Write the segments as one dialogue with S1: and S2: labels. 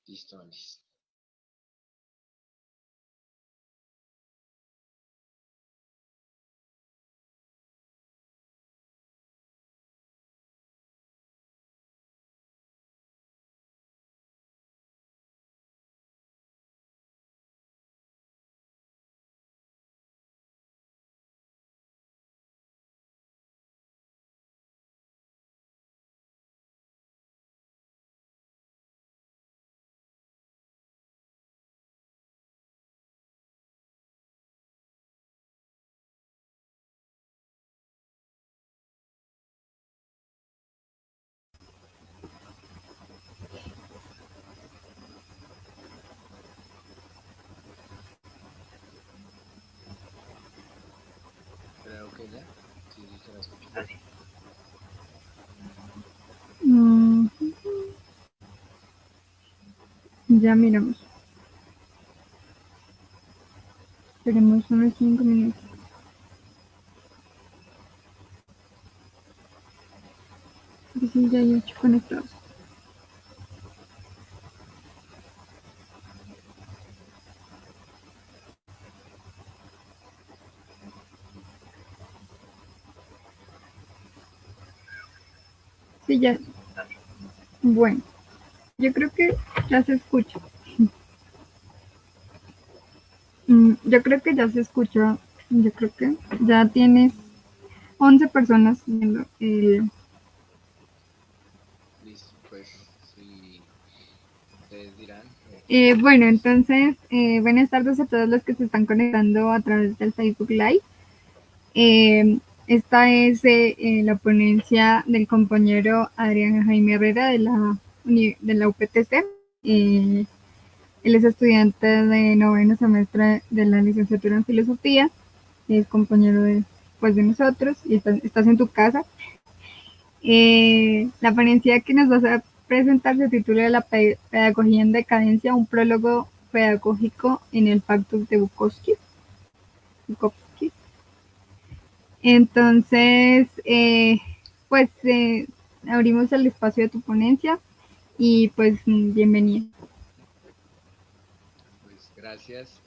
S1: Listo, listo. Creo que ya. Sí, sí, se la escucho.
S2: Mm, ya miramos. Esperemos unos 5 minutos. Sí, ya hay 8 conectados. Sí, ya. Bueno, yo creo que ya se escucha. Yo creo que ya se escucha. Yo creo que ya tienes 11 personas viendo el...
S1: Listo, pues si ustedes dirán,
S2: Bueno,
S1: pues
S2: entonces, buenas tardes a todos los que se están conectando a través del Facebook Live. Esta es la ponencia del compañero Adrián Jaime Herrera de la UPTC. Eh, Él es estudiante de noveno semestre de la licenciatura en filosofía, es compañero de nosotros y estás en tu casa. La ponencia que nos vas a presentar se titula La pedagogía en decadencia, un prólogo pedagógico en el Pactus de Bukowski. Bukowski. Entonces, pues abrimos el espacio de tu ponencia y pues bienvenido.
S1: Pues gracias.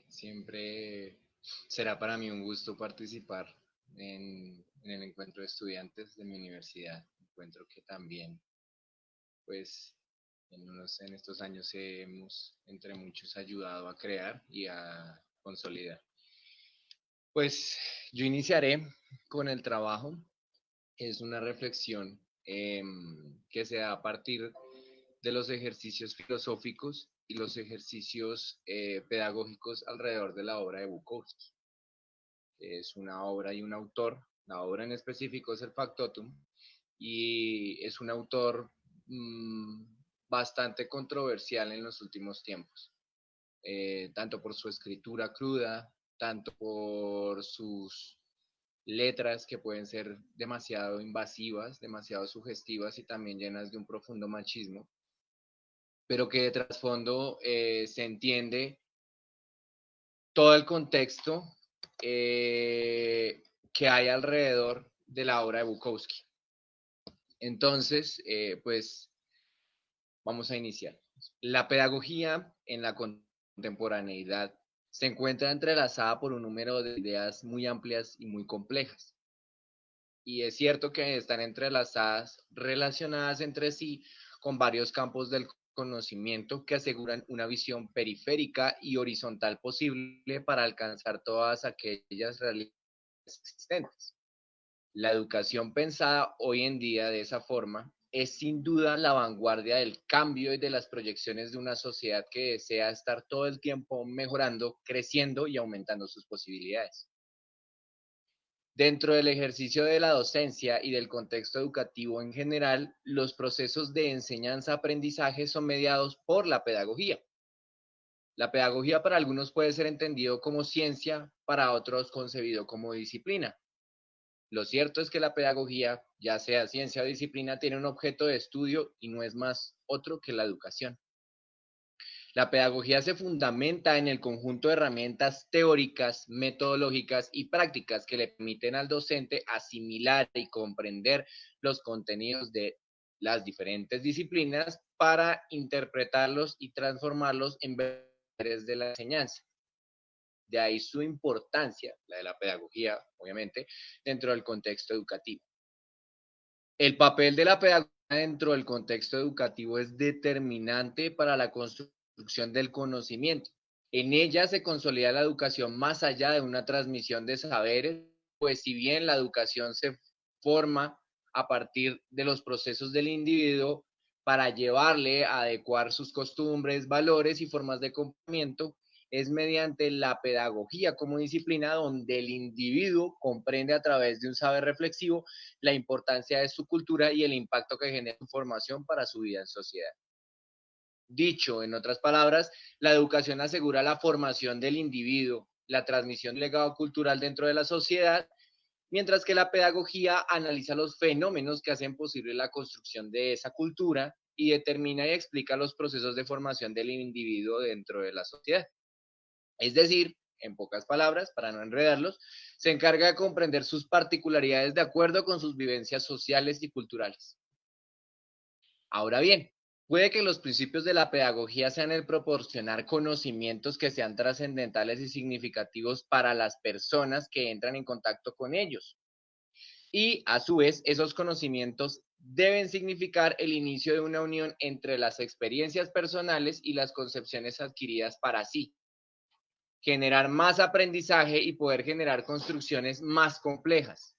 S1: Siempre será para mí un gusto participar en el encuentro de estudiantes de mi universidad. Encuentro que también, pues, en estos años hemos, entre muchos, ayudado a crear y a consolidar. Pues yo iniciaré con el trabajo. Es una reflexión que se da a partir de los ejercicios filosóficos y los ejercicios pedagógicos alrededor de la obra de Bukowski. Es una obra y un autor. La obra en específico es el Factotum y es un autor bastante controversial en los últimos tiempos, tanto por su escritura cruda, tanto por sus letras que pueden ser demasiado invasivas, demasiado sugestivas y también llenas de un profundo machismo, pero que de trasfondo se entiende todo el contexto que hay alrededor de la obra de Bukowski. Entonces, pues vamos a iniciar. La pedagogía en la contemporaneidad se encuentra entrelazada por un número de ideas muy amplias y muy complejas. Y es cierto que están entrelazadas, relacionadas entre sí con varios campos del conocimiento que aseguran una visión periférica y horizontal posible para alcanzar todas aquellas realidades existentes. La educación pensada hoy en día de esa forma es sin duda la vanguardia del cambio y de las proyecciones de una sociedad que desea estar todo el tiempo mejorando, creciendo y aumentando sus posibilidades. Dentro del ejercicio de la docencia y del contexto educativo en general, los procesos de enseñanza-aprendizaje son mediados por la pedagogía. La pedagogía para algunos puede ser entendido como ciencia, para otros concebido como disciplina. Lo cierto es que la pedagogía, ya sea ciencia o disciplina, tiene un objeto de estudio y no es más otro que la educación. La pedagogía se fundamenta en el conjunto de herramientas teóricas, metodológicas y prácticas que le permiten al docente asimilar y comprender los contenidos de las diferentes disciplinas para interpretarlos y transformarlos en vectores de la enseñanza. De ahí su importancia, la de la pedagogía, obviamente, dentro del contexto educativo. El papel de la pedagogía dentro del contexto educativo es determinante para la construcción del conocimiento. En ella se consolida la educación más allá de una transmisión de saberes, pues si bien la educación se forma a partir de los procesos del individuo para llevarle a adecuar sus costumbres, valores y formas de comportamiento, es mediante la pedagogía como disciplina donde el individuo comprende a través de un saber reflexivo la importancia de su cultura y el impacto que genera su formación para su vida en sociedad. Dicho en otras palabras, la educación asegura la formación del individuo, la transmisión del legado cultural dentro de la sociedad, mientras que la pedagogía analiza los fenómenos que hacen posible la construcción de esa cultura y determina y explica los procesos de formación del individuo dentro de la sociedad. Es decir, en pocas palabras, para no enredarlos, se encarga de comprender sus particularidades de acuerdo con sus vivencias sociales y culturales. Ahora bien, puede que los principios de la pedagogía sean el proporcionar conocimientos que sean trascendentales y significativos para las personas que entran en contacto con ellos. Y a su vez, esos conocimientos deben significar el inicio de una unión entre las experiencias personales y las concepciones adquiridas para sí, generar más aprendizaje y poder generar construcciones más complejas.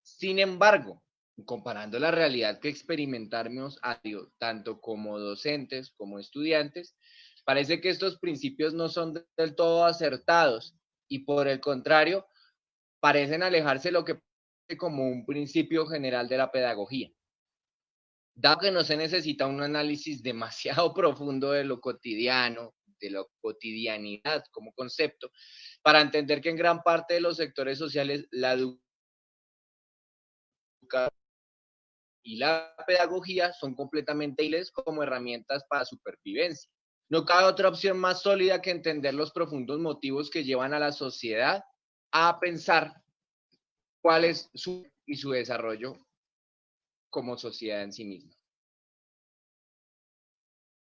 S1: Sin embargo, comparando la realidad que experimentamos a diario, tanto como docentes como estudiantes, parece que estos principios no son del todo acertados y por el contrario, parecen alejarse de lo que parece como un principio general de la pedagogía. Dado que no se necesita un análisis demasiado profundo de lo cotidiano, de la cotidianidad como concepto, para entender que en gran parte de los sectores sociales la educación y la pedagogía son completamente útiles como herramientas para supervivencia. No cabe otra opción más sólida que entender los profundos motivos que llevan a la sociedad a pensar cuál es su desarrollo como sociedad en sí misma.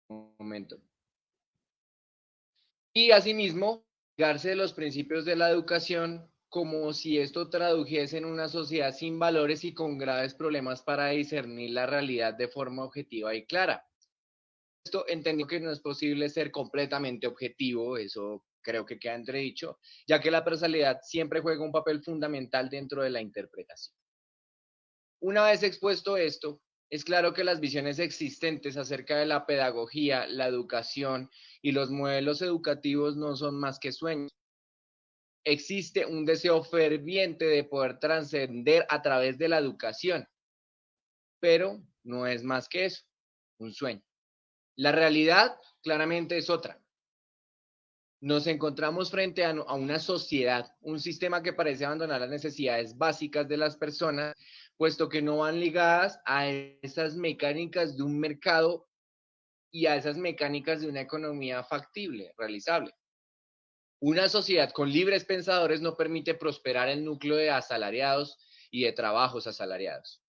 S1: Un momento. Y asimismo, cargarse de los principios de la educación como si esto tradujese en una sociedad sin valores y con graves problemas para discernir la realidad de forma objetiva y clara. Esto entendiendo que no es posible ser completamente objetivo, eso creo que queda entredicho, ya que la personalidad siempre juega un papel fundamental dentro de la interpretación. Una vez expuesto esto, es claro que las visiones existentes acerca de la pedagogía, la educación y los modelos educativos no son más que sueños. Existe un deseo ferviente de poder trascender a través de la educación, pero no es más que eso, un sueño. La realidad claramente es otra. Nos encontramos frente a una sociedad, un sistema que parece abandonar las necesidades básicas de las personas, puesto que no van ligadas a esas mecánicas de un mercado y a esas mecánicas de una economía factible, realizable. Una sociedad con libres pensadores no permite prosperar el núcleo de asalariados y de trabajos asalariados.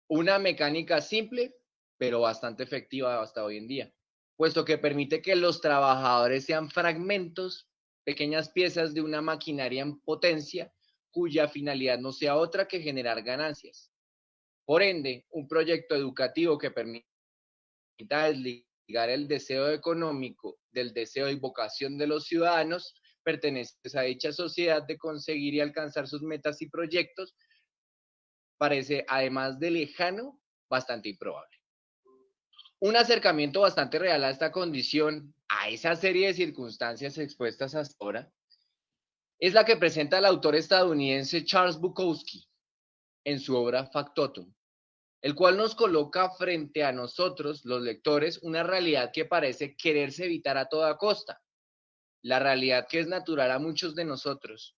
S1: Una mecánica simple, pero bastante efectiva hasta hoy en día, puesto que permite que los trabajadores sean fragmentos, pequeñas piezas de una maquinaria en potencia, cuya finalidad no sea otra que generar ganancias. Por ende, un proyecto educativo que permita desligar el deseo económico del deseo y vocación de los ciudadanos pertenecientes a dicha sociedad de conseguir y alcanzar sus metas y proyectos, parece, además de lejano, bastante improbable. Un acercamiento bastante real a esta condición, a esa serie de circunstancias expuestas hasta ahora, es la que presenta el autor estadounidense Charles Bukowski en su obra Factotum, el cual nos coloca frente a nosotros, los lectores, una realidad que parece quererse evitar a toda costa, la realidad que es natural a muchos de nosotros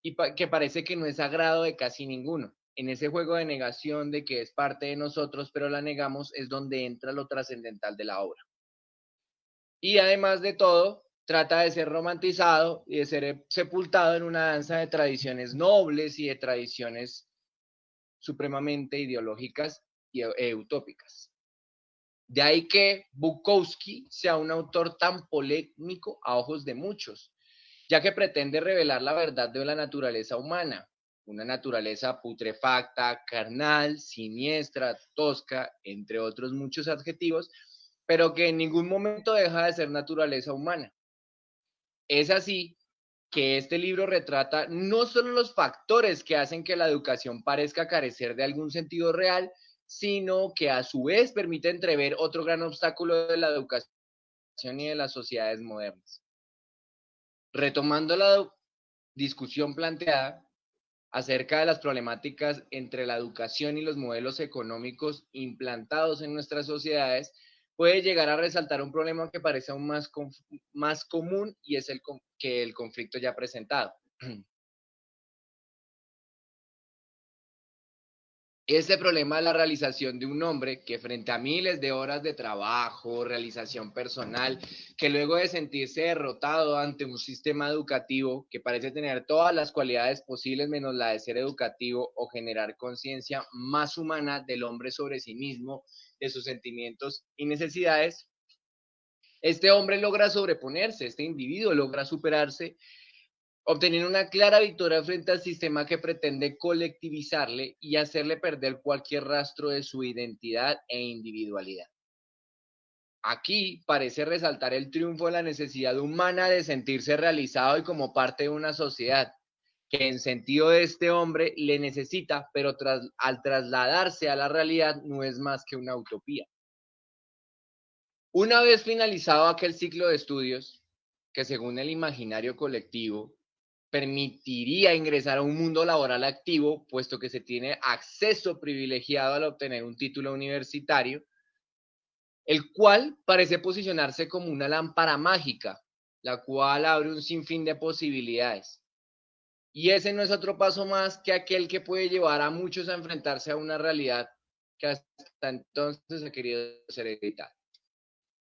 S1: y que parece que no es agrado de casi ninguno. En ese juego de negación de que es parte de nosotros, pero la negamos, es donde entra lo trascendental de la obra. Y además de todo, trata de ser romantizado y de ser sepultado en una danza de tradiciones nobles y de tradiciones supremamente ideológicas utópicas. De ahí que Bukowski sea un autor tan polémico a ojos de muchos, ya que pretende revelar la verdad de la naturaleza humana, una naturaleza putrefacta, carnal, siniestra, tosca, entre otros muchos adjetivos, pero que en ningún momento deja de ser naturaleza humana. Es así que este libro retrata no solo los factores que hacen que la educación parezca carecer de algún sentido real, sino que a su vez permite entrever otro gran obstáculo de la educación y de las sociedades modernas. Retomando la discusión planteada acerca de las problemáticas entre la educación y los modelos económicos implantados en nuestras sociedades, puede llegar a resaltar un problema que parece aún más común y es que el conflicto ya presentado. Este problema de la realización de un hombre que frente a miles de horas de trabajo, realización personal, que luego de sentirse derrotado ante un sistema educativo que parece tener todas las cualidades posibles menos la de ser educativo o generar conciencia más humana del hombre sobre sí mismo, de sus sentimientos y necesidades, este hombre logra sobreponerse, este individuo logra superarse obteniendo una clara victoria frente al sistema que pretende colectivizarle y hacerle perder cualquier rastro de su identidad e individualidad. Aquí parece resaltar el triunfo de la necesidad humana de sentirse realizado y como parte de una sociedad, que en sentido de este hombre le necesita, pero al trasladarse a la realidad no es más que una utopía. Una vez finalizado aquel ciclo de estudios, que según el imaginario colectivo permitiría ingresar a un mundo laboral activo, puesto que se tiene acceso privilegiado al obtener un título universitario, el cual parece posicionarse como una lámpara mágica, la cual abre un sinfín de posibilidades. Y ese no es otro paso más que aquel que puede llevar a muchos a enfrentarse a una realidad que hasta entonces ha querido ser evitada.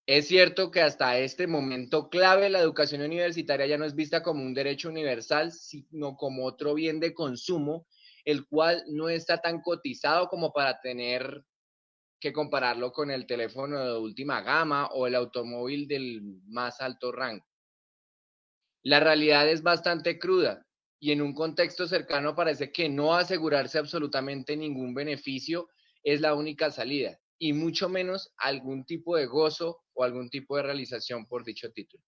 S1: Es cierto que hasta este momento clave la educación universitaria ya no es vista como un derecho universal, sino como otro bien de consumo, el cual no está tan cotizado como para tener que compararlo con el teléfono de última gama o el automóvil del más alto rango. La realidad es bastante cruda y en un contexto cercano parece que no asegurarse absolutamente ningún beneficio es la única salida, y mucho menos algún tipo de gozo o algún tipo de realización por dicho título.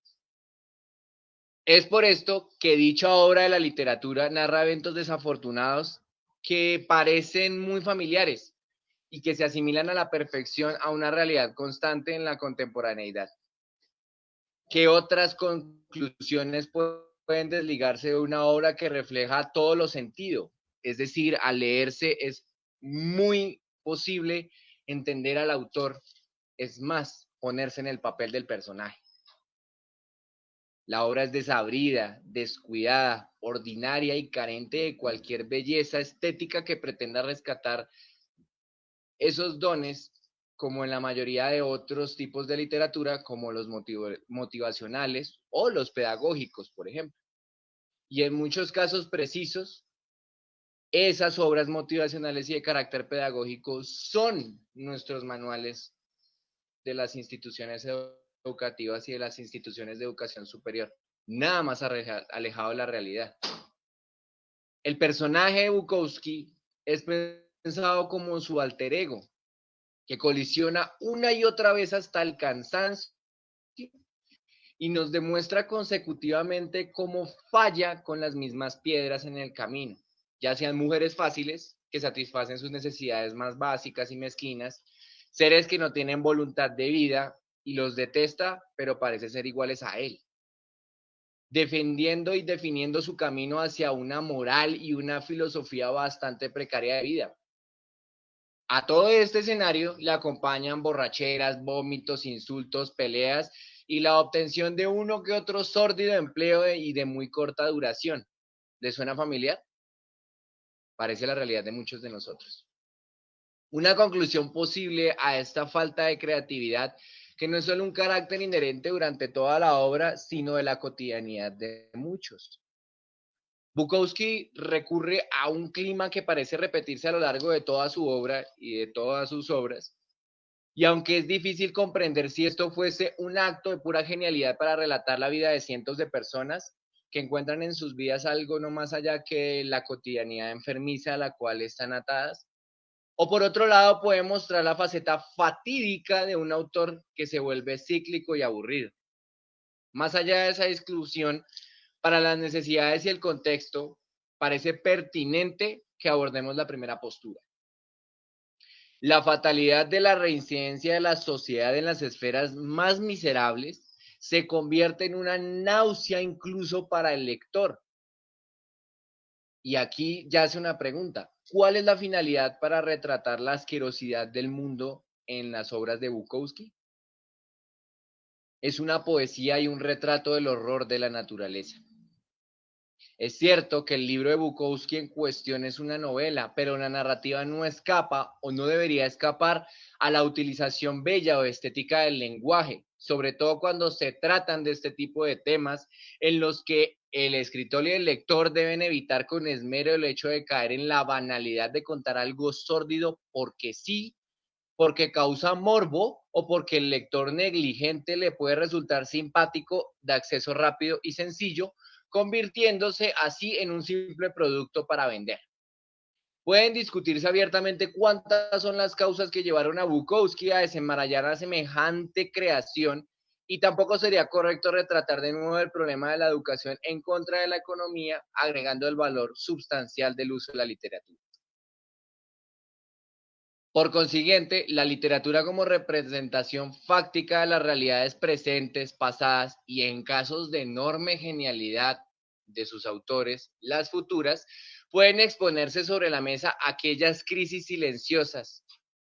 S1: Es por esto que dicha obra de la literatura narra eventos desafortunados que parecen muy familiares y que se asimilan a la perfección a una realidad constante en la contemporaneidad. ¿Qué otras conclusiones pueden desligarse de una obra que refleja todo lo sentido? Es decir, al leerse es muy posible entender al autor, es más, ponerse en el papel del personaje. La obra es desabrida, descuidada, ordinaria y carente de cualquier belleza estética que pretenda rescatar esos dones, como en la mayoría de otros tipos de literatura, como los motivacionales o los pedagógicos, por ejemplo. Y en muchos casos precisos, esas obras motivacionales y de carácter pedagógico son nuestros manuales de las instituciones educativas y de las instituciones de educación superior, nada más alejado de la realidad. El personaje de Bukowski es pensado como su alter ego, que colisiona una y otra vez hasta el cansancio y nos demuestra consecutivamente cómo falla con las mismas piedras en el camino, ya sean mujeres fáciles que satisfacen sus necesidades más básicas y mezquinas, seres que no tienen voluntad de vida y los detesta, pero parece ser iguales a él, defendiendo y definiendo su camino hacia una moral y una filosofía bastante precaria de vida. A todo este escenario le acompañan borracheras, vómitos, insultos, peleas y la obtención de uno que otro sórdido empleo y de muy corta duración. ¿Les suena familiar? Parece la realidad de muchos de nosotros. Una conclusión posible a esta falta de creatividad, que no es solo un carácter inherente durante toda la obra, sino de la cotidianidad de muchos. Bukowski recurre a un clima que parece repetirse a lo largo de toda su obra y de todas sus obras, y aunque es difícil comprender si esto fuese un acto de pura genialidad para relatar la vida de cientos de personas que encuentran en sus vidas algo no más allá que la cotidianidad enfermiza a la cual están atadas, o por otro lado puede mostrar la faceta fatídica de un autor que se vuelve cíclico y aburrido. Más allá de esa exclusión, para las necesidades y el contexto, parece pertinente que abordemos la primera postura. La fatalidad de la reincidencia de la sociedad en las esferas más miserables se convierte en una náusea incluso para el lector. Y aquí ya hace una pregunta. ¿Cuál es la finalidad para retratar la asquerosidad del mundo en las obras de Bukowski? Es una poesía y un retrato del horror de la naturaleza. Es cierto que el libro de Bukowski en cuestión es una novela, pero la narrativa no escapa o no debería escapar a la utilización bella o estética del lenguaje, sobre todo cuando se tratan de este tipo de temas en los que el escritor y el lector deben evitar con esmero el hecho de caer en la banalidad de contar algo sórdido porque sí, porque causa morbo o porque el lector negligente le puede resultar simpático, de acceso rápido y sencillo, convirtiéndose así en un simple producto para vender. Pueden discutirse abiertamente cuántas son las causas que llevaron a Bukowski a desenmarañar a semejante creación, y tampoco sería correcto retratar de nuevo el problema de la educación en contra de la economía, agregando el valor sustancial del uso de la literatura. Por consiguiente, la literatura como representación fáctica de las realidades presentes, pasadas y en casos de enorme genialidad de sus autores, las futuras, pueden exponerse sobre la mesa aquellas crisis silenciosas,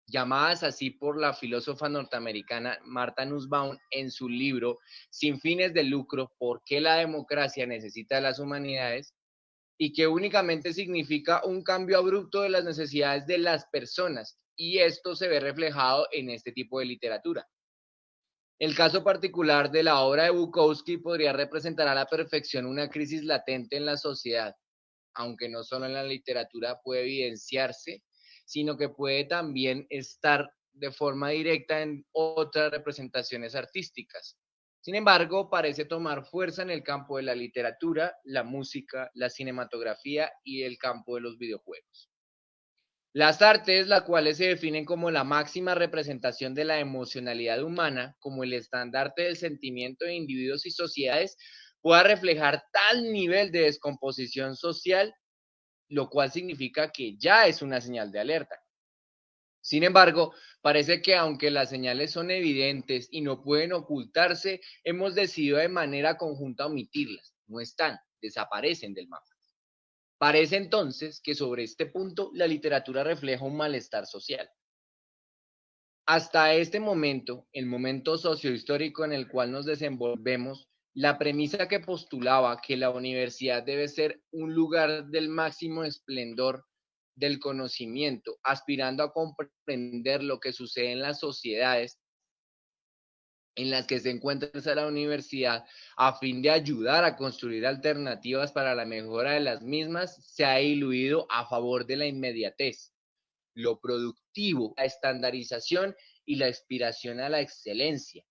S1: llamadas así por la filósofa norteamericana Martha Nussbaum en su libro Sin fines de lucro, ¿por qué la democracia necesita de las humanidades? Y que únicamente significa un cambio abrupto de las necesidades de las personas, y esto se ve reflejado en este tipo de literatura. El caso particular de la obra de Bukowski podría representar a la perfección una crisis latente en la sociedad, aunque no solo en la literatura puede evidenciarse, sino que puede también estar de forma directa en otras representaciones artísticas. Sin embargo, parece tomar fuerza en el campo de la literatura, la música, la cinematografía y el campo de los videojuegos. Las artes, las cuales se definen como la máxima representación de la emocionalidad humana, como el estandarte del sentimiento de individuos y sociedades, pueda reflejar tal nivel de descomposición social, lo cual significa que ya es una señal de alerta. Sin embargo, parece que aunque las señales son evidentes y no pueden ocultarse, hemos decidido de manera conjunta omitirlas. No están, desaparecen del mapa. Parece entonces que sobre este punto la literatura refleja un malestar social. Hasta este momento, el momento sociohistórico en el cual nos desenvolvemos, la premisa que postulaba que la universidad debe ser un lugar del máximo esplendor del conocimiento, aspirando a comprender lo que sucede en las sociedades en las que se encuentra la universidad, a fin de ayudar a construir alternativas para la mejora de las mismas, se ha diluido a favor de la inmediatez, lo productivo, la estandarización y la aspiración a la excelencia.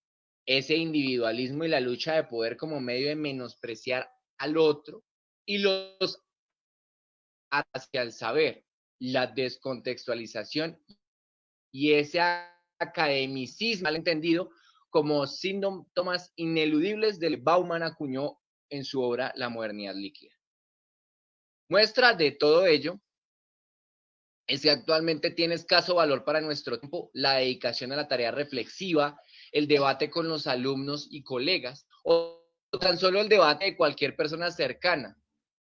S1: Ese individualismo y la lucha de poder como medio de menospreciar al otro, y los hacia el saber, la descontextualización y ese academicismo mal entendido como síntomas ineludibles del Bauman acuñó en su obra La modernidad líquida. Muestra de todo ello es que actualmente tiene escaso valor para nuestro tiempo la dedicación a la tarea reflexiva, el debate con los alumnos y colegas, o tan solo el debate de cualquier persona cercana.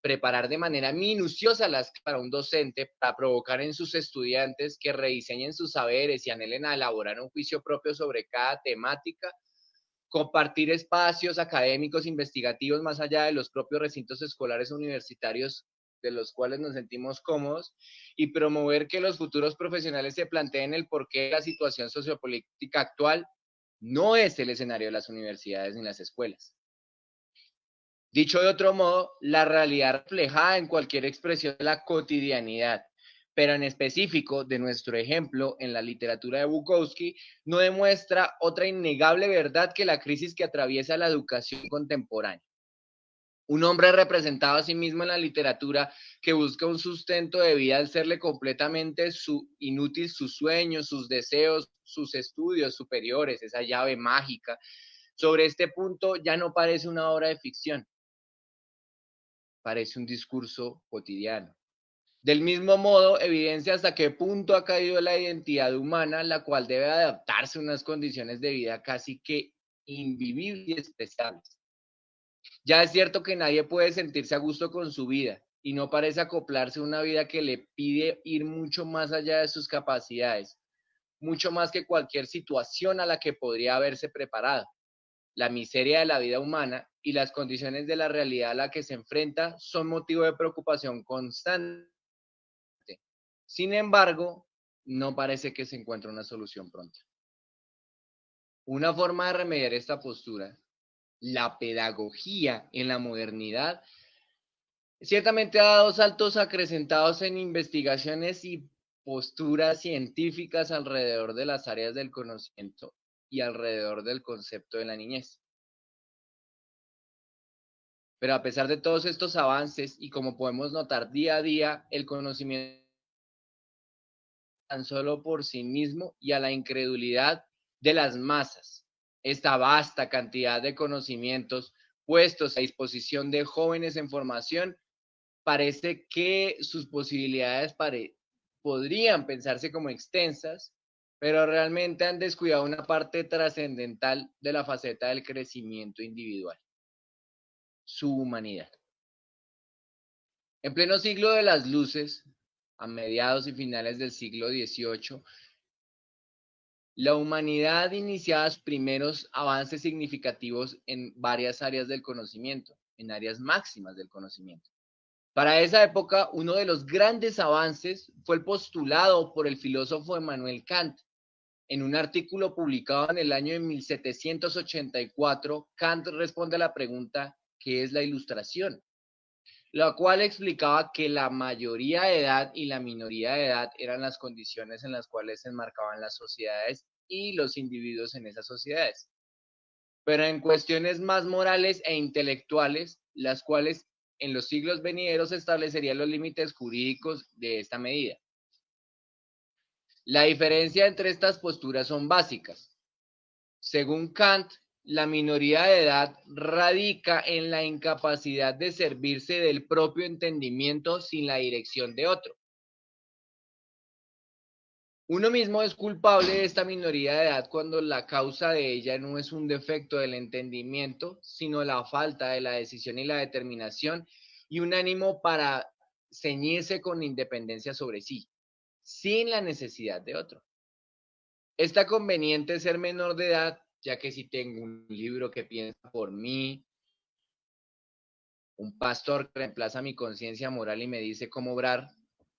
S1: Preparar de manera minuciosa las para un docente para provocar en sus estudiantes que rediseñen sus saberes y anhelen a elaborar un juicio propio sobre cada temática, compartir espacios académicos investigativos más allá de los propios recintos escolares universitarios de los cuales nos sentimos cómodos, y promover que los futuros profesionales se planteen el porqué la situación sociopolítica actual no es el escenario de las universidades ni las escuelas. Dicho de otro modo, la realidad reflejada en cualquier expresión de la cotidianidad, pero en específico de nuestro ejemplo en la literatura de Bukowski, no demuestra otra innegable verdad que la crisis que atraviesa la educación contemporánea. Un hombre representado a sí mismo en la literatura que busca un sustento de vida al serle completamente inútil sus sueños, sus deseos, sus estudios superiores, esa llave mágica. Sobre este punto ya no parece una obra de ficción, parece un discurso cotidiano. Del mismo modo, evidencia hasta qué punto ha caído la identidad humana, la cual debe adaptarse a unas condiciones de vida casi que invivibles y especiales. Ya es cierto que nadie puede sentirse a gusto con su vida y no parece acoplarse a una vida que le pide ir mucho más allá de sus capacidades, mucho más que cualquier situación a la que podría haberse preparado. La miseria de la vida humana y las condiciones de la realidad a la que se enfrenta son motivo de preocupación constante. Sin embargo, no parece que se encuentre una solución pronta. Una forma de remediar esta postura, la pedagogía en la modernidad, ciertamente ha dado saltos acrecentados en investigaciones y posturas científicas alrededor de las áreas del conocimiento y alrededor del concepto de la niñez. Pero a pesar de todos estos avances y como podemos notar día a día, el conocimiento tan solo por sí mismo y a la incredulidad de las masas. Esta vasta cantidad de conocimientos puestos a disposición de jóvenes en formación, parece que sus posibilidades podrían pensarse como extensas, pero realmente han descuidado una parte trascendental de la faceta del crecimiento individual, su humanidad. En pleno siglo de las luces, a mediados y finales del siglo XVIII, la humanidad iniciaba sus primeros avances significativos en varias áreas del conocimiento, en áreas máximas del conocimiento. Para esa época, uno de los grandes avances fue el postulado por el filósofo Emmanuel Kant. En un artículo publicado en el año de 1784, Kant responde a la pregunta ¿qué es la ilustración? La cual explicaba que la mayoría de edad y la minoría de edad eran las condiciones en las cuales se enmarcaban las sociedades y los individuos en esas sociedades. Pero en cuestiones más morales e intelectuales, las cuales en los siglos venideros establecerían los límites jurídicos de esta medida. La diferencia entre estas posturas son básicas. Según Kant, la minoría de edad radica en la incapacidad de servirse del propio entendimiento sin la dirección de otro. Uno mismo es culpable de esta minoría de edad cuando la causa de ella no es un defecto del entendimiento, sino la falta de la decisión y la determinación y un ánimo para ceñirse con independencia sobre sí, sin la necesidad de otro. Está conveniente ser menor de edad, ya que si tengo un libro que piensa por mí, un pastor que reemplaza mi conciencia moral y me dice cómo obrar,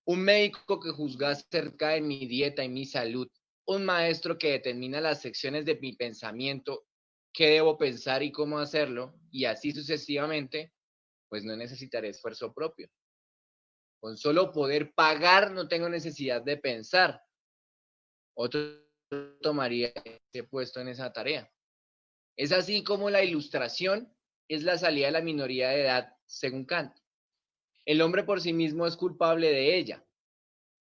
S1: un médico que juzga acerca de mi dieta y mi salud, un maestro que determina las secciones de mi pensamiento, qué debo pensar y cómo hacerlo, y así sucesivamente, pues no necesitaré esfuerzo propio. Con solo poder pagar no tengo necesidad de pensar. Otro tomaría ese puesto en esa tarea. Es así como la ilustración es la salida de la minoría de edad, según Kant. El hombre por sí mismo es culpable de ella.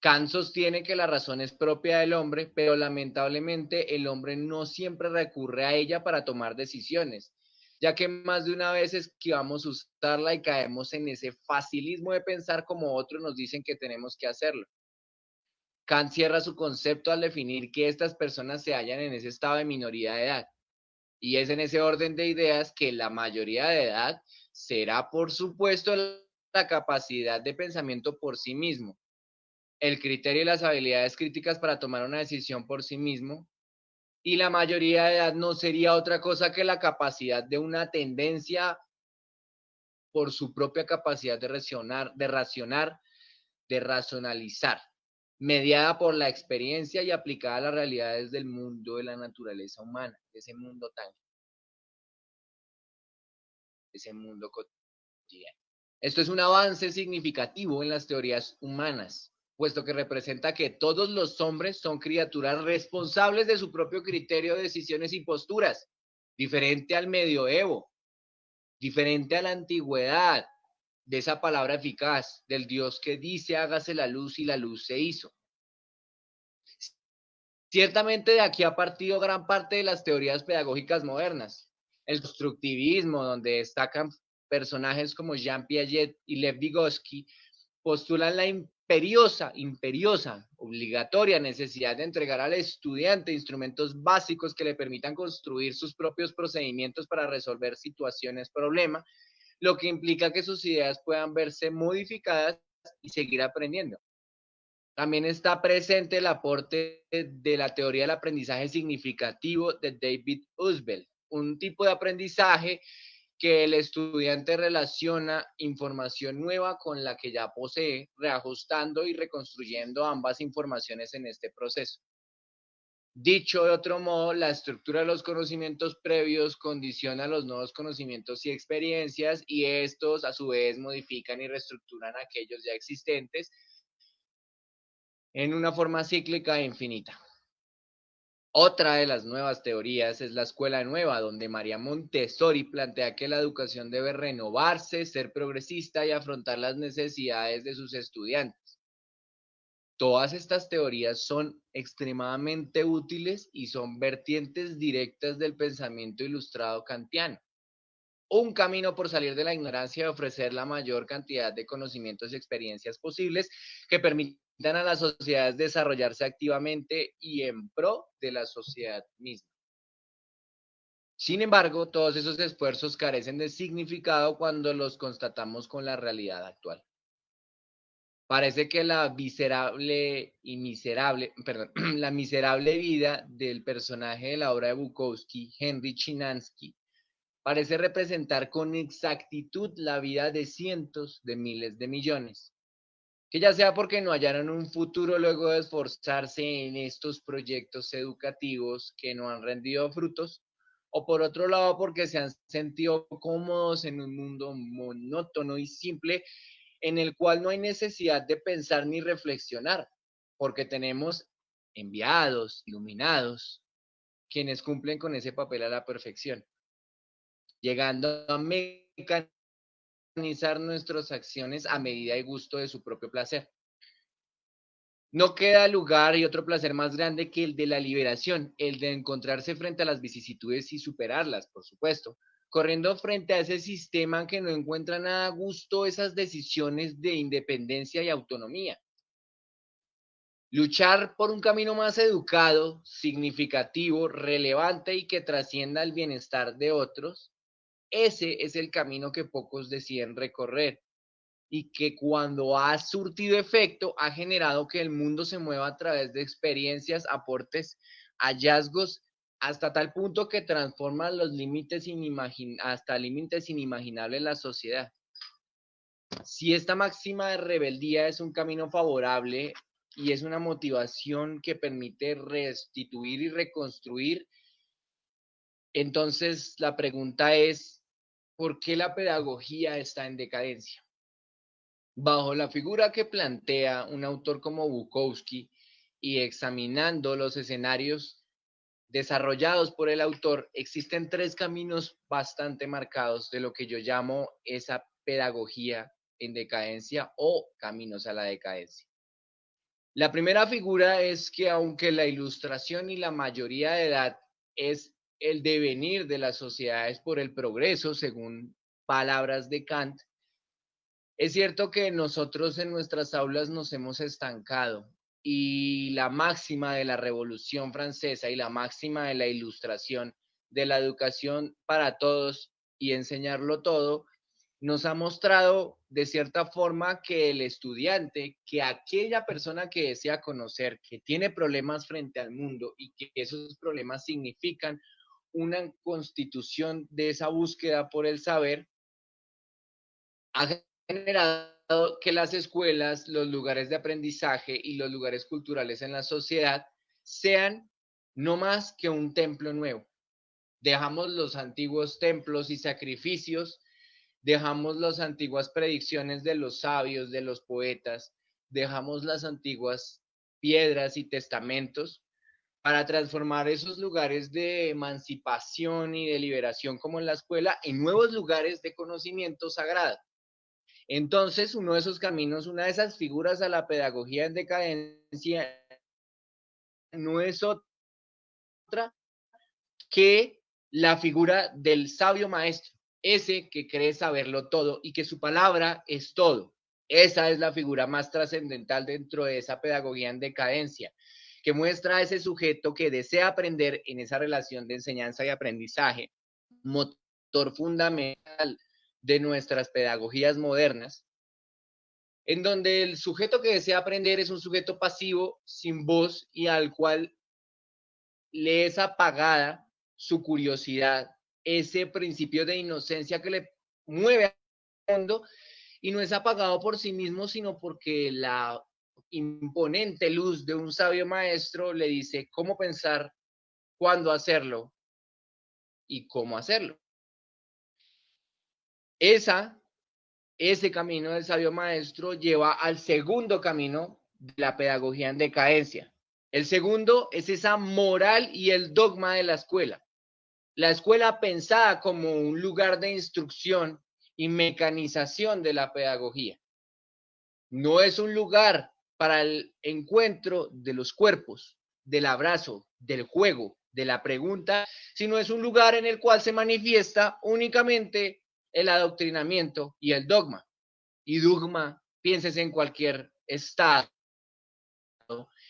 S1: Kant sostiene que la razón es propia del hombre, pero lamentablemente el hombre no siempre recurre a ella para tomar decisiones, ya que más de una vez esquivamos usarla y caemos en ese facilismo de pensar como otros nos dicen que tenemos que hacerlo. Kant cierra su concepto al definir que estas personas se hallan en ese estado de minoría de edad. Y es en ese orden de ideas que la mayoría de edad será, por supuesto, la capacidad de pensamiento por sí mismo, el criterio y las habilidades críticas para tomar una decisión por sí mismo, y la mayoría de edad no sería otra cosa que la capacidad de una tendencia por su propia capacidad de racionalizar, mediada por la experiencia y aplicada a las realidades del mundo de la naturaleza humana, de ese mundo cotidiano. Esto es un avance significativo en las teorías humanas, puesto que representa que todos los hombres son criaturas responsables de su propio criterio, decisiones y posturas, diferente al medioevo, diferente a la antigüedad, de esa palabra eficaz, del Dios que dice hágase la luz y la luz se hizo. Ciertamente de aquí ha partido gran parte de las teorías pedagógicas modernas. El constructivismo, donde destacan personajes como Jean Piaget y Lev Vygotsky, postulan la imperiosa, obligatoria necesidad de entregar al estudiante instrumentos básicos que le permitan construir sus propios procedimientos para resolver situaciones problema, lo que implica que sus ideas puedan verse modificadas y seguir aprendiendo. También está presente el aporte de la teoría del aprendizaje significativo de David Usbel, un tipo de aprendizaje que el estudiante relaciona información nueva con la que ya posee, reajustando y reconstruyendo ambas informaciones en este proceso. Dicho de otro modo, la estructura de los conocimientos previos condiciona los nuevos conocimientos y experiencias, y estos a su vez modifican y reestructuran aquellos ya existentes en una forma cíclica e infinita. Otra de las nuevas teorías es la escuela nueva, donde María Montessori plantea que la educación debe renovarse, ser progresista y afrontar las necesidades de sus estudiantes. Todas estas teorías son extremadamente útiles y son vertientes directas del pensamiento ilustrado kantiano. Un camino por salir de la ignorancia y ofrecer la mayor cantidad de conocimientos y experiencias posibles que permitan a las sociedades desarrollarse activamente y en pro de la sociedad misma. Sin embargo, todos esos esfuerzos carecen de significado cuando los constatamos con la realidad actual. Parece que la la miserable vida del personaje de la obra de Bukowski, Henry Chinansky, parece representar con exactitud la vida de cientos de miles de millones, que ya sea porque no hallaron un futuro luego de esforzarse en estos proyectos educativos que no han rendido frutos, o por otro lado porque se han sentido cómodos en un mundo monótono y simple en el cual no hay necesidad de pensar ni reflexionar, porque tenemos enviados, iluminados, quienes cumplen con ese papel a la perfección, llegando a mecanizar nuestras acciones a medida y gusto de su propio placer. No queda lugar y otro placer más grande que el de la liberación, el de encontrarse frente a las vicisitudes y superarlas, por supuesto, corriendo frente a ese sistema que no encuentra nada a gusto esas decisiones de independencia y autonomía. Luchar por un camino más educado, significativo, relevante y que trascienda el bienestar de otros, ese es el camino que pocos deciden recorrer y que cuando ha surtido efecto ha generado que el mundo se mueva a través de experiencias, aportes, hallazgos, hasta tal punto que transforma los límites hasta límites inimaginables en la sociedad. Si esta máxima de rebeldía es un camino favorable y es una motivación que permite restituir y reconstruir, entonces la pregunta es, ¿por qué la pedagogía está en decadencia? Bajo la figura que plantea un autor como Bukowski y examinando los escenarios desarrollados por el autor, existen tres caminos bastante marcados de lo que yo llamo esa pedagogía en decadencia o caminos a la decadencia. La primera figura es que aunque la ilustración y la mayoría de edad es el devenir de las sociedades por el progreso, según palabras de Kant, es cierto que nosotros en nuestras aulas nos hemos estancado y la máxima de la Revolución Francesa y la máxima de la Ilustración, de la educación para todos y enseñarlo todo, nos ha mostrado de cierta forma que el estudiante, que aquella persona que desea conocer, que tiene problemas frente al mundo y que esos problemas significan una constitución de esa búsqueda por el saber, ha generado que las escuelas, los lugares de aprendizaje y los lugares culturales en la sociedad sean no más que un templo nuevo. Dejamos los antiguos templos y sacrificios dejamos las antiguas predicciones de los sabios, de los poetas, dejamos las antiguas piedras y testamentos para transformar esos lugares de emancipación y de liberación como en la escuela en nuevos lugares de conocimiento sagrado. Entonces, uno de esos caminos, una de esas figuras a la pedagogía en decadencia no es otra que la figura del sabio maestro, ese que cree saberlo todo y que su palabra es todo. Esa es la figura más trascendental dentro de esa pedagogía en decadencia, que muestra a ese sujeto que desea aprender en esa relación de enseñanza y aprendizaje, motor fundamental de nuestras pedagogías modernas, en donde el sujeto que desea aprender es un sujeto pasivo, sin voz y al cual le es apagada su curiosidad, ese principio de inocencia que le mueve al mundo y no es apagado por sí mismo, sino porque la imponente luz de un sabio maestro le dice cómo pensar, cuándo hacerlo y cómo hacerlo. Ese camino del sabio maestro lleva al segundo camino de la pedagogía en decadencia. El segundo es esa moral y el dogma de la escuela. La escuela pensada como un lugar de instrucción y mecanización de la pedagogía. No es un lugar para el encuentro de los cuerpos, del abrazo, del juego, de la pregunta, sino es un lugar en el cual se manifiesta únicamente el adoctrinamiento y el dogma. Y dogma, pienses en cualquier estado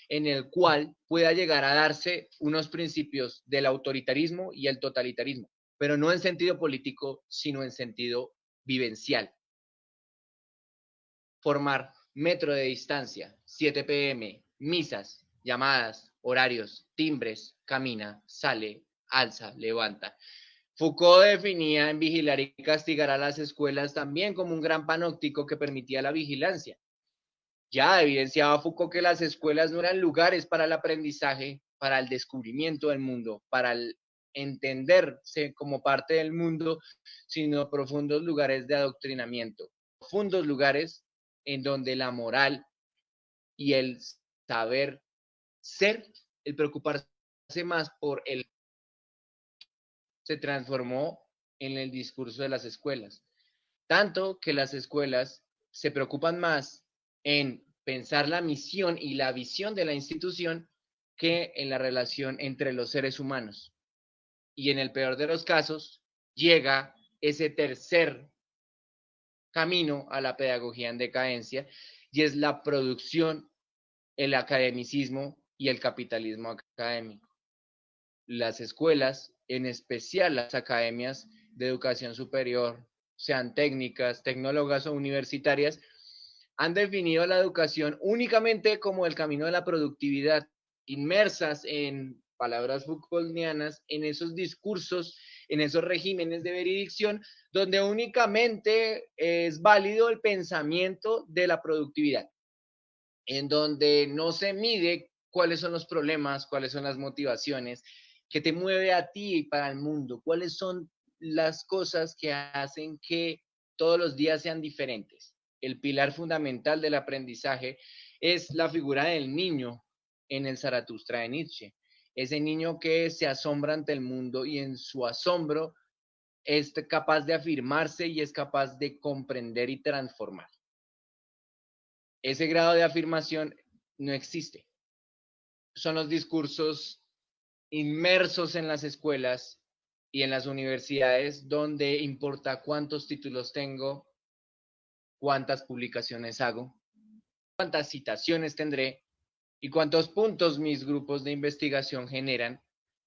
S1: en el cual pueda llegar a darse unos principios del autoritarismo y el totalitarismo, pero no en sentido político, sino en sentido vivencial. Formar metro de distancia, 7 pm, misas, llamadas, horarios, timbres, camina, sale, alza, levanta. Foucault definía en Vigilar y castigar a las escuelas también como un gran panóptico que permitía la vigilancia. Ya evidenciaba Foucault que las escuelas no eran lugares para el aprendizaje, para el descubrimiento del mundo, para el entenderse como parte del mundo, sino profundos lugares de adoctrinamiento, profundos lugares en donde la moral y el saber ser, el preocuparse más por el, se transformó en el discurso de las escuelas. Tanto que las escuelas se preocupan más en pensar la misión y la visión de la institución que en la relación entre los seres humanos. Y en el peor de los casos, llega ese tercer camino a la pedagogía en decadencia y es la producción, el academicismo y el capitalismo académico. Las escuelas, en especial las academias de educación superior, sean técnicas, tecnólogas o universitarias, han definido la educación únicamente como el camino de la productividad, inmersas en palabras Foucaultianas, en esos discursos, en esos regímenes de veredicción, donde únicamente es válido el pensamiento de la productividad, en donde no se mide cuáles son los problemas, cuáles son las motivaciones, que te mueve a ti y para el mundo, cuáles son las cosas que hacen que todos los días sean diferentes. El pilar fundamental del aprendizaje es la figura del niño en el Zaratustra de Nietzsche. Ese niño que se asombra ante el mundo y en su asombro es capaz de afirmarse y es capaz de comprender y transformar. Ese grado de afirmación no existe. Son los discursos inmersos en las escuelas y en las universidades donde importa cuántos títulos tengo, cuántas publicaciones hago, cuántas citaciones tendré y cuántos puntos mis grupos de investigación generan,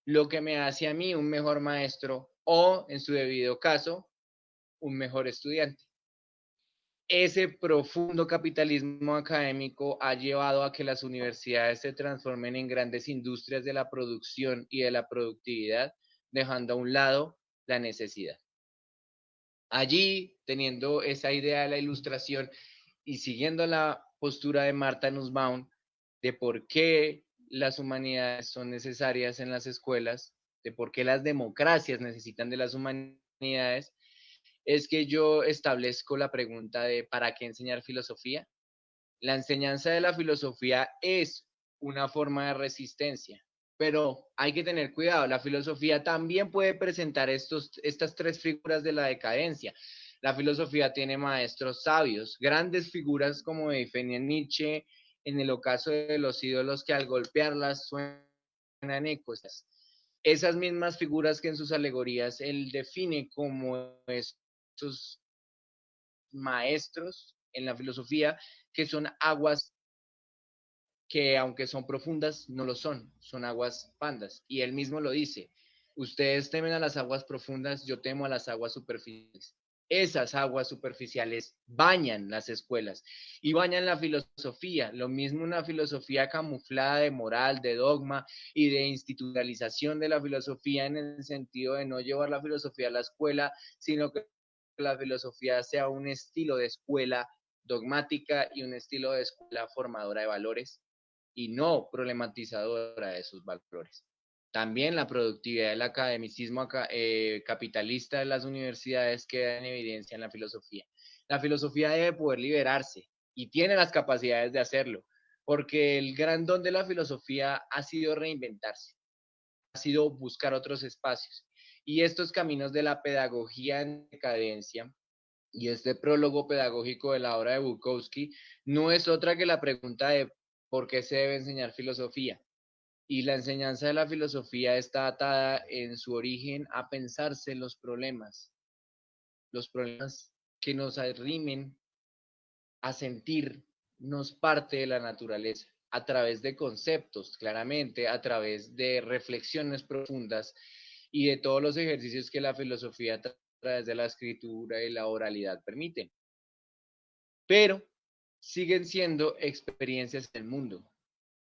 S1: lo que me hace a mí un mejor maestro o, en su debido caso, un mejor estudiante. Ese profundo capitalismo académico ha llevado a que las universidades se transformen en grandes industrias de la producción y de la productividad, dejando a un lado la necesidad. Allí, teniendo esa idea de la ilustración y siguiendo la postura de Martha Nussbaum de por qué las humanidades son necesarias en las escuelas, de por qué las democracias necesitan de las humanidades, es que yo establezco la pregunta de ¿para qué enseñar filosofía? La enseñanza de la filosofía es una forma de resistencia, pero hay que tener cuidado. La filosofía también puede presentar estas tres figuras de la decadencia. La filosofía tiene maestros sabios, grandes figuras como define Nietzsche en el ocaso de los ídolos que al golpearlas suenan ecos. Esas mismas figuras que en sus alegorías él define como estos maestros en la filosofía, que son aguas que aunque son profundas, no lo son, son aguas pandas. Y él mismo lo dice, ustedes temen a las aguas profundas, yo temo a las aguas superficiales. Esas aguas superficiales bañan las escuelas y bañan la filosofía, lo mismo una filosofía camuflada de moral, de dogma y de institucionalización de la filosofía en el sentido de no llevar la filosofía a la escuela, sino que la filosofía sea un estilo de escuela dogmática y un estilo de escuela formadora de valores y no problematizadora de sus valores. También la productividad del academicismo capitalista de las universidades queda en evidencia en la filosofía. La filosofía debe poder liberarse y tiene las capacidades de hacerlo, porque el gran don de la filosofía ha sido reinventarse, ha sido buscar otros espacios. Y estos caminos de la pedagogía en decadencia y este prólogo pedagógico de la obra de Bukowski no es otra que la pregunta de por qué se debe enseñar filosofía. Y la enseñanza de la filosofía está atada en su origen a pensarse los problemas que nos arrimen a sentirnos parte de la naturaleza, a través de conceptos, claramente, a través de reflexiones profundas y de todos los ejercicios que la filosofía a través de la escritura y la oralidad permite. Pero siguen siendo experiencias del mundo,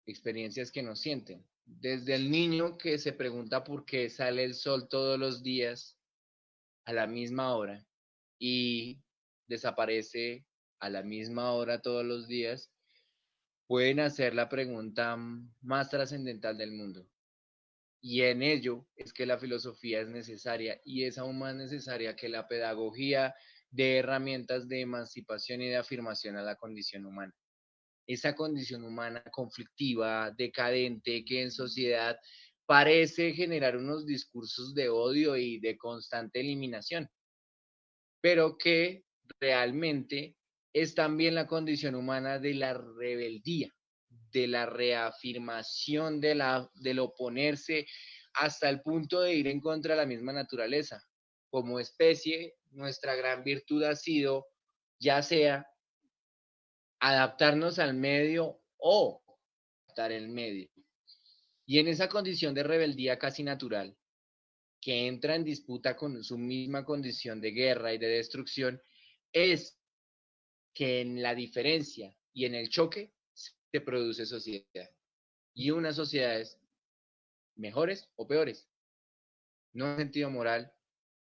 S1: experiencias que nos sienten. Desde el niño que se pregunta por qué sale el sol todos los días a la misma hora y desaparece a la misma hora todos los días, pueden hacer la pregunta más trascendental del mundo. Y en ello es que la filosofía es necesaria y es aún más necesaria que la pedagogía de herramientas de emancipación y de afirmación a la condición humana. Esa condición humana conflictiva, decadente, que en sociedad parece generar unos discursos de odio y de constante eliminación, pero que realmente es también la condición humana de la rebeldía, de la reafirmación, del oponerse hasta el punto de ir en contra de la misma naturaleza. Como especie, nuestra gran virtud ha sido, ya sea adaptarnos al medio o adaptar el medio. Y en esa condición de rebeldía casi natural, que entra en disputa con su misma condición de guerra y de destrucción, es que en la diferencia y en el choque se produce sociedad. Y unas sociedades mejores o peores, no en sentido moral,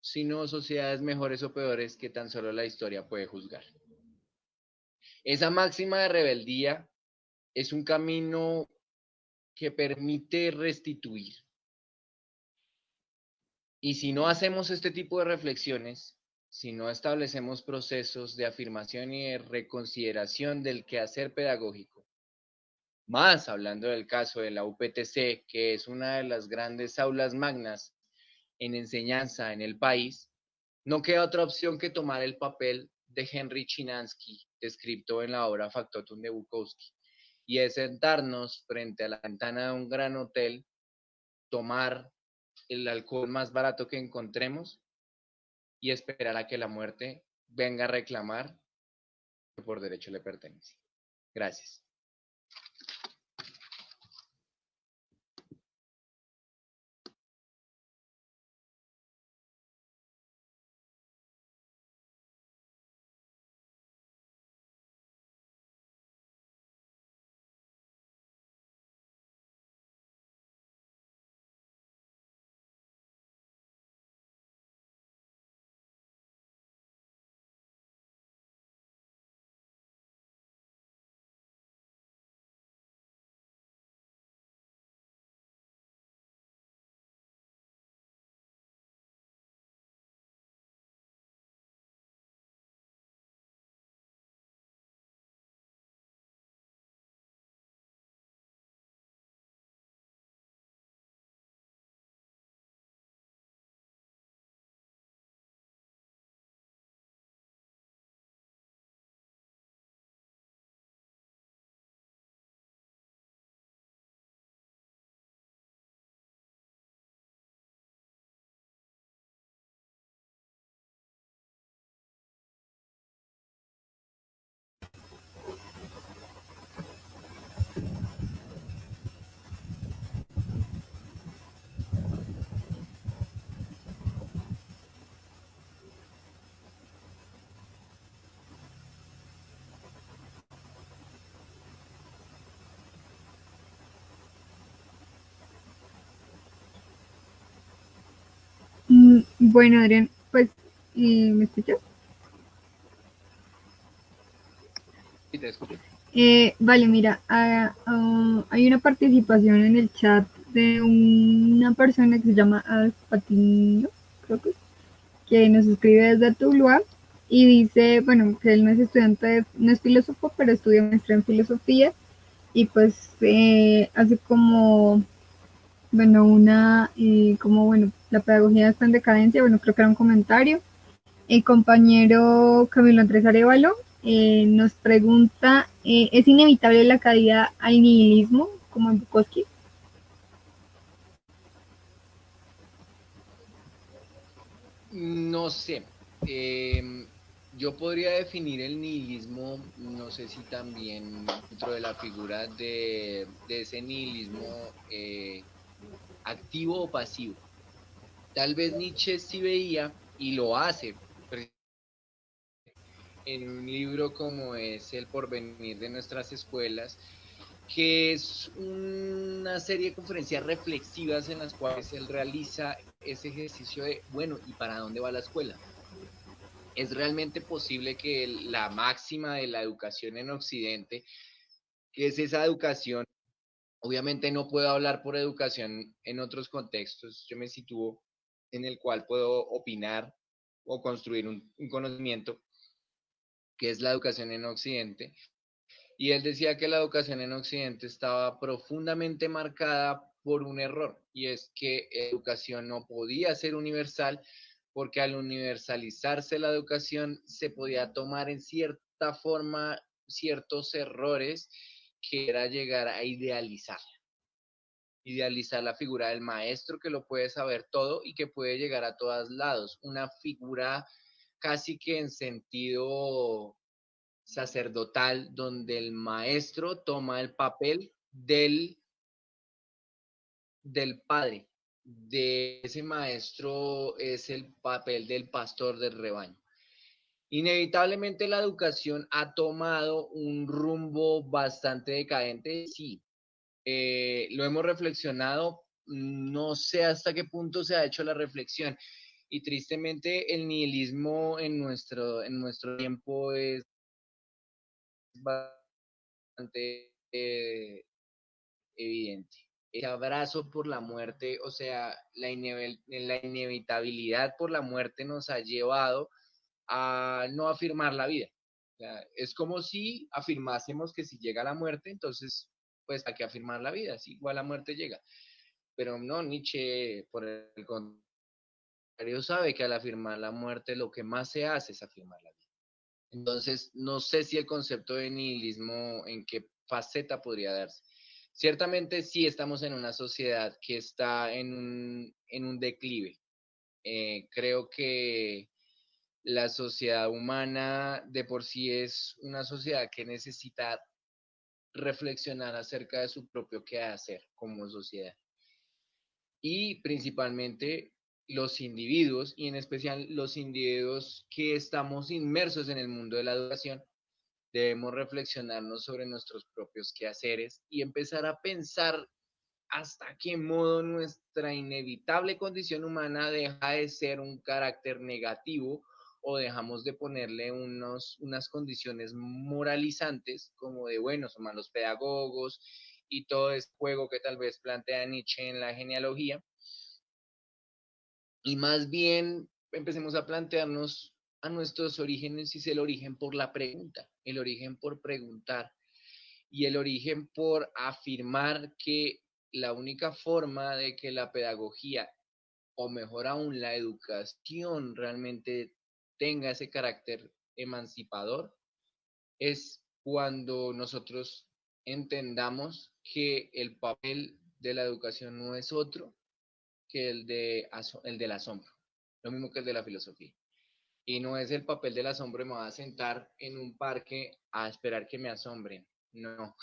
S1: sino sociedades mejores o peores que tan solo la historia puede juzgar. Esa máxima de rebeldía es un camino que permite restituir. Y si no hacemos este tipo de reflexiones, si no establecemos procesos de afirmación y de reconsideración del quehacer pedagógico, más hablando del caso de la UPTC, que es una de las grandes aulas magnas en enseñanza en el país, no queda otra opción que tomar el papel de Henry Chinansky, descrito en la obra Factotum de Bukowski, y es sentarnos frente a la ventana de un gran hotel, tomar el alcohol más barato que encontremos y esperar a que la muerte venga a reclamar que por derecho le pertenece. Gracias.
S2: Bueno, Adrián, pues, ¿me escuchas?
S1: Sí, te escucho.
S2: Vale, mira, hay una participación en el chat de una persona que se llama Patiño, creo que nos escribe desde Tuluá y dice, bueno, que él no es estudiante, no es filósofo, pero estudia maestría en filosofía y pues hace como, bueno, como, bueno, la pedagogía está en decadencia, bueno, creo que era un comentario. El compañero Camilo Andrés Arevalo nos pregunta, ¿es inevitable la caída al nihilismo, como en Bukowski?
S1: No sé. Yo podría definir el nihilismo, no sé si también dentro de la figura de ese nihilismo activo o pasivo. Tal vez Nietzsche sí veía y lo hace en un libro como es El porvenir de nuestras escuelas, que es una serie de conferencias reflexivas en las cuales él realiza ese ejercicio de, bueno, ¿y para dónde va la escuela? ¿Es realmente posible que la máxima de la educación en Occidente, que es esa educación, obviamente no puedo hablar por educación en otros contextos, yo me sitúo en el cual puedo opinar o construir un conocimiento, que es la educación en Occidente? Y él decía que la educación en Occidente estaba profundamente marcada por un error, y es que la educación no podía ser universal, porque al universalizarse la educación se podía tomar en cierta forma ciertos errores, que era llegar a idealizar la figura del maestro que lo puede saber todo y que puede llegar a todos lados, una figura casi que en sentido sacerdotal, donde el maestro toma el papel del padre. De ese maestro es el papel del pastor del rebaño. Inevitablemente la educación ha tomado un rumbo bastante decadente, sí. Lo hemos reflexionado, no sé hasta qué punto se ha hecho la reflexión. Y tristemente el nihilismo en nuestro tiempo es bastante evidente. El abrazo por la muerte, o sea, la inevitabilidad por la muerte nos ha llevado a no afirmar la vida. O sea, es como si afirmásemos que si llega la muerte, entonces, pues hay que afirmar la vida, si igual la muerte llega. Pero no, Nietzsche, por el contrario, sabe que al afirmar la muerte lo que más se hace es afirmar la vida. Entonces, no sé si el concepto de nihilismo en qué faceta podría darse. Ciertamente sí estamos en una sociedad que está en un declive. Creo que la sociedad humana de por sí es una sociedad que necesita reflexionar acerca de su propio quehacer como sociedad. Y principalmente los individuos, y en especial los individuos que estamos inmersos en el mundo de la educación, debemos reflexionarnos sobre nuestros propios quehaceres y empezar a pensar hasta qué modo nuestra inevitable condición humana deja de ser un carácter negativo, o dejamos de ponerle unas condiciones moralizantes como de buenos o malos pedagogos y todo ese juego que tal vez plantea Nietzsche en la genealogía, y más bien empecemos a plantearnos a nuestros orígenes, y es el origen por la pregunta, el origen por preguntar y el origen por afirmar que la única forma de que la pedagogía, o mejor aún la educación, realmente tenga ese carácter emancipador es cuando nosotros entendamos que el papel de la educación no es otro que el del asombro, lo mismo que el de la filosofía. Y no es el papel del asombro, me voy a sentar en un parque a esperar que me asombren. No,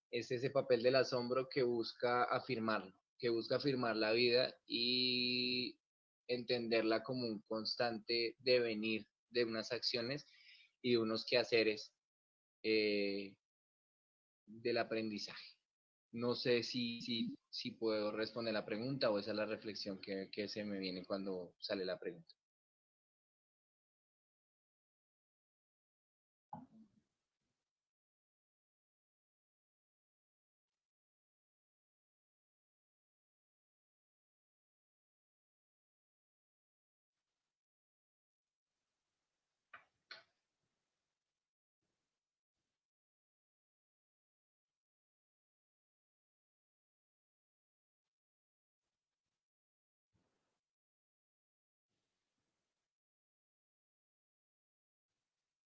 S1: es ese papel del asombro que busca afirmarlo, que busca afirmar la vida y entenderla como un constante devenir de unas acciones y de unos quehaceres, del aprendizaje. No sé si puedo responder la pregunta o esa es la reflexión que se me viene cuando sale la pregunta.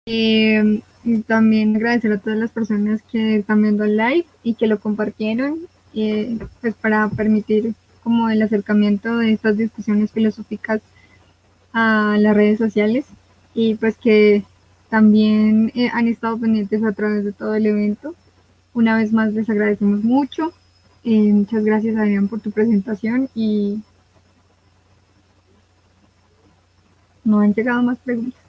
S2: Y también agradecer a todas las personas que están viendo el live y que lo compartieron, pues para permitir como el acercamiento de estas discusiones filosóficas a las redes sociales y pues que también han estado pendientes a través de todo el evento. Una vez más les agradecemos mucho. Muchas gracias Adrián por tu presentación y no han llegado más preguntas.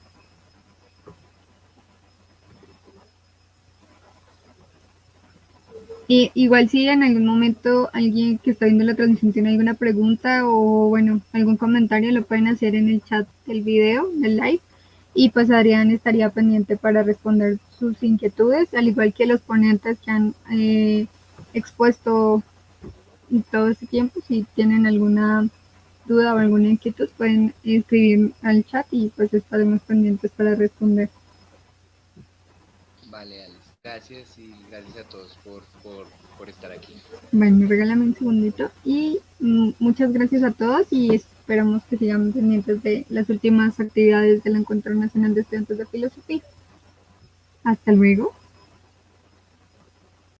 S2: Igual si en algún momento alguien que está viendo la transmisión tiene alguna pregunta o bueno, algún comentario lo pueden hacer en el chat del video, del live, y pues Adrián estaría pendiente para responder sus inquietudes, al igual que los ponentes que han expuesto todo este tiempo. Si tienen alguna duda o alguna inquietud pueden escribir al chat y pues estaremos pendientes para responder.
S1: Vale, Alice. Gracias y gracias a todos por estar aquí.
S2: Bueno, regálame un segundito y muchas gracias a todos y esperamos que sigan pendientes de las últimas actividades del Encuentro Nacional de Estudiantes de Filosofía. Hasta luego.